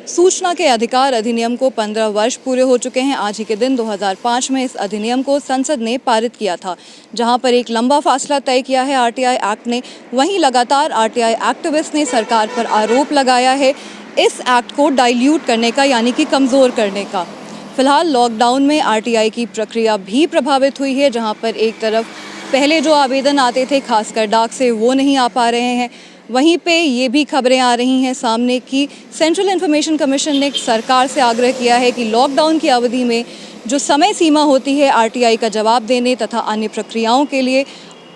सूचना के अधिकार अधिनियम को 15 वर्ष पूरे हो चुके हैं। आज ही के दिन 2005 में इस अधिनियम को संसद ने पारित किया था, जहां पर एक लंबा फासला तय किया है आरटीआई एक्ट ने। वहीं लगातार आरटीआई एक्टिविस्ट ने सरकार पर आरोप लगाया है इस एक्ट को डाइल्यूट करने का, यानी कि कमज़ोर करने का। फिलहाल लॉकडाउन में आरटीआई की प्रक्रिया भी प्रभावित हुई है, जहां पर एक तरफ पहले जो आवेदन आते थे खासकर डाक से, वो नहीं आ पा रहे हैं। वहीं पे ये भी खबरें आ रही हैं सामने कि सेंट्रल इन्फॉर्मेशन कमीशन ने सरकार से आग्रह किया है कि लॉकडाउन की अवधि में जो समय सीमा होती है आरटीआई का जवाब देने तथा अन्य प्रक्रियाओं के लिए,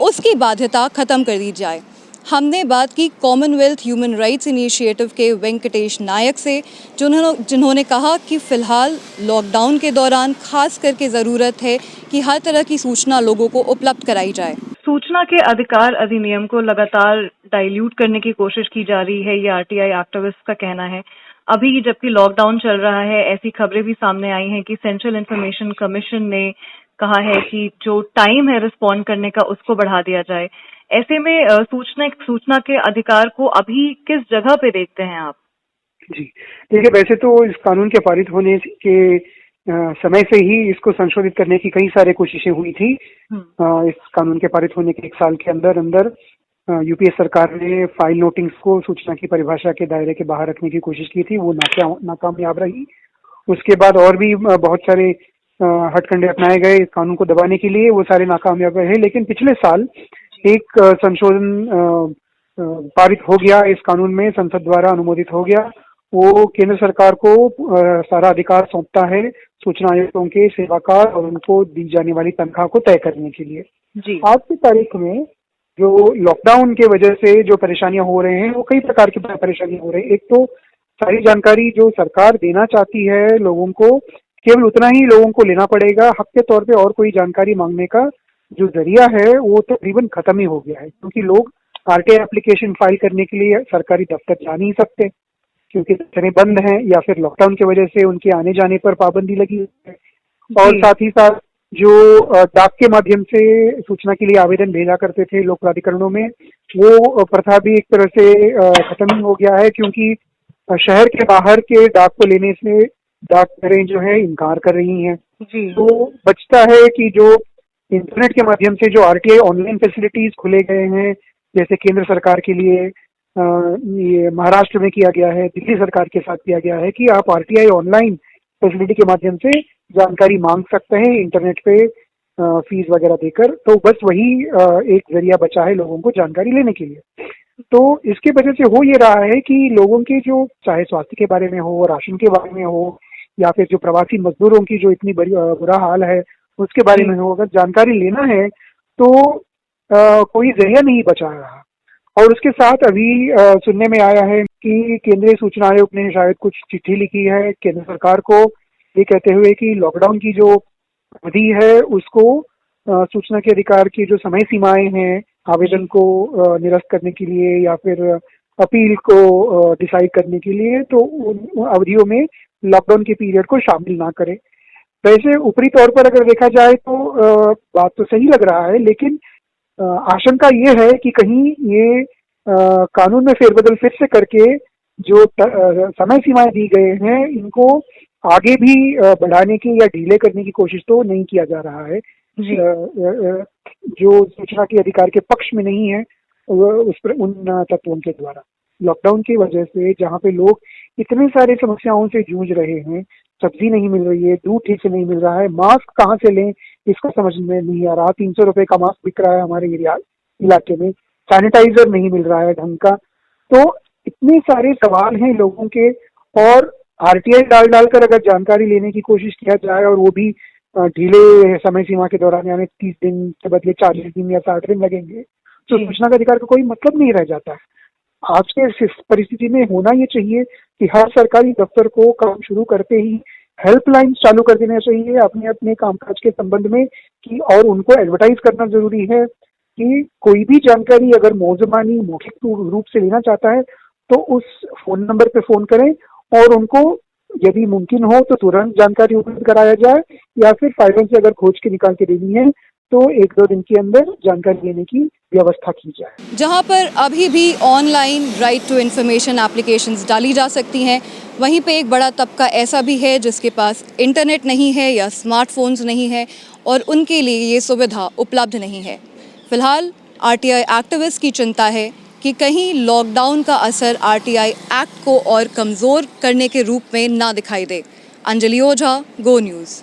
उसकी बाध्यता खत्म कर दी जाए। हमने बात की कॉमनवेल्थ ह्यूमन राइट्स इनिशिएटिव के वेंकटेश नायक से, जिन्होंने कहा कि फ़िलहाल लॉकडाउन के दौरान खास करके ज़रूरत है कि हर तरह की सूचना लोगों को उपलब्ध कराई जाए। सूचना के अधिकार अधिनियम को लगातार डाइल्यूट करने की कोशिश की जा रही है, ये आरटीआई एक्टिविस्ट का कहना है। अभी जबकि लॉकडाउन चल रहा है, ऐसी खबरें भी सामने आई हैं कि सेंट्रल इन्फॉर्मेशन कमीशन ने कहा है कि जो टाइम है रिस्पॉन्ड करने का, उसको बढ़ा दिया जाए। ऐसे में सूचना के अधिकार को अभी किस जगह पे देखते हैं आप? जी, देखिए वैसे तो इस कानून के पारित होने के समय से ही इसको संशोधित करने की कई सारे कोशिशें हुई थी। इस कानून के पारित होने के 1 साल के अंदर यूपीए सरकार ने फाइल नोटिंग्स को सूचना की परिभाषा के दायरे के बाहर रखने की कोशिश की थी, वो नाकामयाब रही। उसके बाद और भी बहुत सारे हथकंडे अपनाए गए इस कानून को दबाने के लिए, वो सारे नाकामयाब रहे। लेकिन पिछले साल एक संशोधन पारित हो गया इस कानून में, संसद द्वारा अनुमोदित हो गया। वो केंद्र सरकार को सारा अधिकार सौंपता है सूचना आयुक्तों के सेवाकाल और उनको दी जाने वाली तनख्वाह को तय करने के लिए। जी। आज की तारीख में जो लॉकडाउन के वजह से जो परेशानियां हो रहे हैं, वो कई प्रकार की परेशानियां हो रही हैं। एक तो सारी जानकारी जो सरकार देना चाहती है लोगों को, केवल उतना ही लोगों को लेना पड़ेगा। हक के तौर पे और कोई जानकारी मांगने का जो जरिया है वो तकरीबन खत्म ही हो गया है, क्योंकि लोग आरटीआई एप्लीकेशन फाइल करने के लिए सरकारी दफ्तर जा नहीं सकते क्योंकि दफ्तरें बंद हैं, या फिर लॉकडाउन की वजह से उनके आने जाने पर पाबंदी लगी है। और साथ ही साथ जो डाक के माध्यम से सूचना के लिए आवेदन भेजा करते थे लोक प्राधिकरणों में, वो प्रथा भी एक तरह से खत्म ही हो गया है, क्योंकि शहर के बाहर के डाक को लेने से डाक घरें जो है इनकार कर रही हैं। तो बचता है कि जो इंटरनेट के माध्यम से जो आरटीआई ऑनलाइन फैसिलिटीज खुले गए हैं, जैसे केंद्र सरकार के लिए ये महाराष्ट्र में किया गया है, दिल्ली सरकार के साथ किया गया है कि आप आरटीआई ऑनलाइन फैसिलिटी के माध्यम से जानकारी मांग सकते हैं इंटरनेट पे फीस वगैरह देकर। तो बस वही एक जरिया बचा है लोगों को जानकारी लेने के लिए। तो इसके वजह से हो ये रहा है कि लोगों के जो चाहे स्वास्थ्य के बारे में हो, राशन के बारे में हो, या फिर जो प्रवासी मजदूरों की जो इतनी बुरा हाल है उसके बारे में हो, अगर जानकारी लेना है तो कोई जरिया नहीं बचा रहा। और उसके साथ अभी सुनने में आया है कि केंद्रीय सूचना आयोग ने शायद कुछ चिट्ठी लिखी है केंद्र सरकार को, ये कहते हुए कि लॉकडाउन की जो अवधि है उसको सूचना के अधिकार की जो समय सीमाएं हैं आवेदन को निरस्त करने के लिए या फिर अपील को डिसाइड करने के लिए, तो उन अवधियों में लॉकडाउन के पीरियड को शामिल ना करें। वैसे ऊपरी तौर पर अगर देखा जाए तो बात तो सही लग रहा है, लेकिन आशंका ये है कि कहीं ये कानून में फेरबदल फिर से करके जो समय सीमाएं दी गए हैं इनको आगे भी बढ़ाने की या ढीले करने की कोशिश तो नहीं किया जा रहा है। जो सूचना के अधिकार के पक्ष में नहीं है उस पर उन तत्वों के द्वारा। लॉकडाउन की वजह से जहाँ पे लोग इतने सारे समस्याओं से जूझ रहे हैं, सब्जी नहीं मिल रही है, दूध ठीक से नहीं मिल रहा है, मास्क कहाँ से लें इसको समझ में नहीं आ रहा। 300 रुपए का मास्क बिक रहा है हमारे इलाके में, सैनिटाइजर नहीं मिल रहा है ढंग का। तो इतने सारे सवाल हैं लोगों के, और आरटीआई डाल कर अगर जानकारी लेने की कोशिश किया जाए और वो भी ढीले समय सीमा के दौरान, यानी 30 दिन के बदले 40 दिन या 60 दिन लगेंगे, तो सूचना का अधिकार का कोई मतलब नहीं रह जाता है। आज के परिस्थिति में होना ये चाहिए कि हर सरकारी दफ्तर को काम शुरू करते ही हेल्पलाइन चालू कर देना चाहिए अपने अपने कामकाज के संबंध में, कि और उनको एडवर्टाइज करना जरूरी है कि कोई भी जानकारी अगर मौजूमानी मौखिक रूप से लेना चाहता है तो उस फोन नंबर पे फोन करें और उनको यदि मुमकिन हो तो तुरंत जानकारी उपलब्ध कराया जाए, या फिर फाइलों से अगर खोज के निकाल के देनी है तो 1-2 दिन के अंदर जानकारी देने की व्यवस्था की जाए। जहां पर अभी भी online right to information applications डाली जा सकती हैं, वहीं पे एक बड़ा तबका ऐसा भी है जिसके पास इंटरनेट नहीं है या स्मार्टफोन्स नहीं है और उनके लिए ये सुविधा उपलब्ध नहीं है। फिलहाल आरटीआई एक्टिविस्ट की चिंता है कि कहीं लॉकडाउन का असर आरटीआई एक्ट को और कमज़ोर करने के रूप में ना दिखाई दे। अंजलि ओझा, गो न्यूज़।